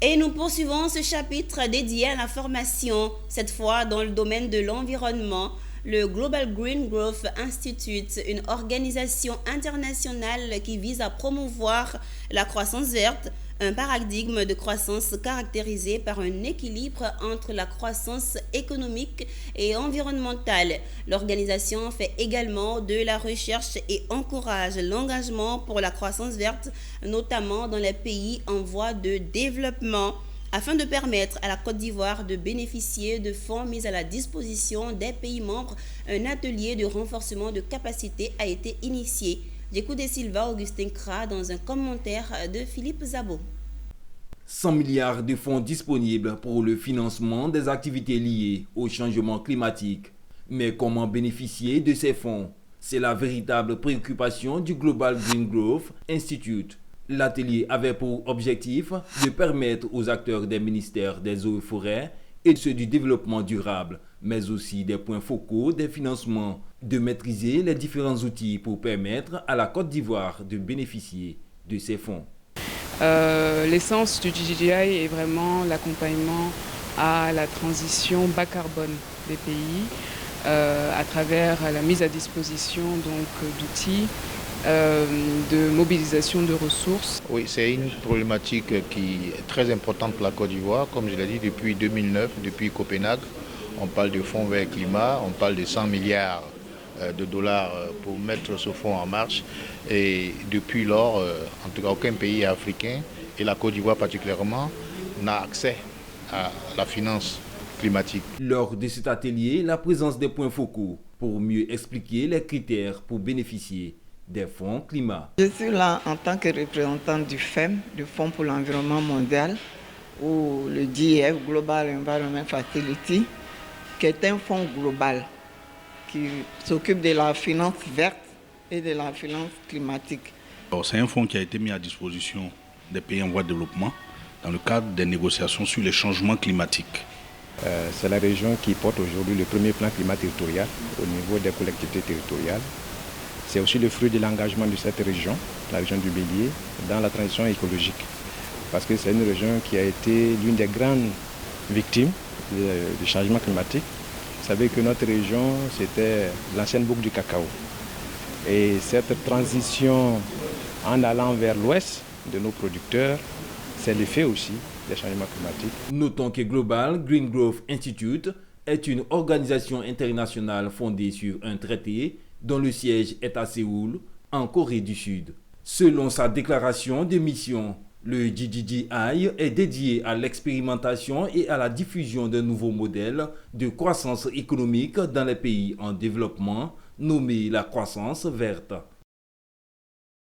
Et nous poursuivons ce chapitre dédié à la formation, cette fois dans le domaine de l'environnement. Le Global Green Growth Institute, une organisation internationale qui vise à promouvoir la croissance verte, un paradigme de croissance caractérisé par un équilibre entre la croissance économique et environnementale. L'organisation fait également de la recherche et encourage l'engagement pour la croissance verte, notamment dans les pays en voie de développement, afin de permettre à la Côte d'Ivoire de bénéficier de fonds mis à la disposition des pays membres. Un atelier de renforcement de capacité a été initié. J'écoute Silva Augustin Kra dans un commentaire de Philippe Zabo. 100 milliards de fonds disponibles pour le financement des activités liées au changement climatique. Mais comment bénéficier de ces fonds? C'est la véritable préoccupation du Global Green Growth Institute. L'atelier avait pour objectif de permettre aux acteurs des ministères des eaux et forêts et ceux du développement durable, mais aussi des points focaux des financements, de maîtriser les différents outils pour permettre à la Côte d'Ivoire de bénéficier de ces fonds. L'essence du GGGI est vraiment l'accompagnement à la transition bas carbone des pays à travers la mise à disposition d'outils de mobilisation de ressources. Oui, c'est une problématique qui est très importante pour la Côte d'Ivoire. Comme je l'ai dit, depuis 2009, depuis Copenhague, on parle de fonds vert climat, on parle de 100 milliards de dollars pour mettre ce fonds en marche. Et depuis lors, en tout cas, aucun pays africain, et la Côte d'Ivoire particulièrement, n'a accès à la finance climatique. Lors de cet atelier, la présence des points focaux pour mieux expliquer les critères pour bénéficier des fonds climat. Je suis là en tant que représentante du FEM, du Fonds pour l'environnement mondial, ou le GEF, Global Environment Facility, qui est un fonds global qui s'occupe de la finance verte et de la finance climatique. C'est un fonds qui a été mis à disposition des pays en voie de développement dans le cadre des négociations sur les changements climatiques. C'est la région qui porte aujourd'hui le premier plan climat territorial au niveau des collectivités territoriales. C'est aussi le fruit de l'engagement de cette région, la région du Bélier, dans la transition écologique. Parce que c'est une région qui a été l'une des grandes victimes du changement climatique. Vous savez que notre région, c'était l'ancienne boucle du cacao. Et cette transition en allant vers l'ouest de nos producteurs, c'est l'effet aussi des changements climatiques. Notons que Global Green Growth Institute est une organisation internationale fondée sur un traité dont le siège est à Séoul, en Corée du Sud. Selon sa déclaration de mission, le GGGI est dédié à l'expérimentation et à la diffusion d'un nouveau modèle de croissance économique dans les pays en développement, nommé la croissance verte.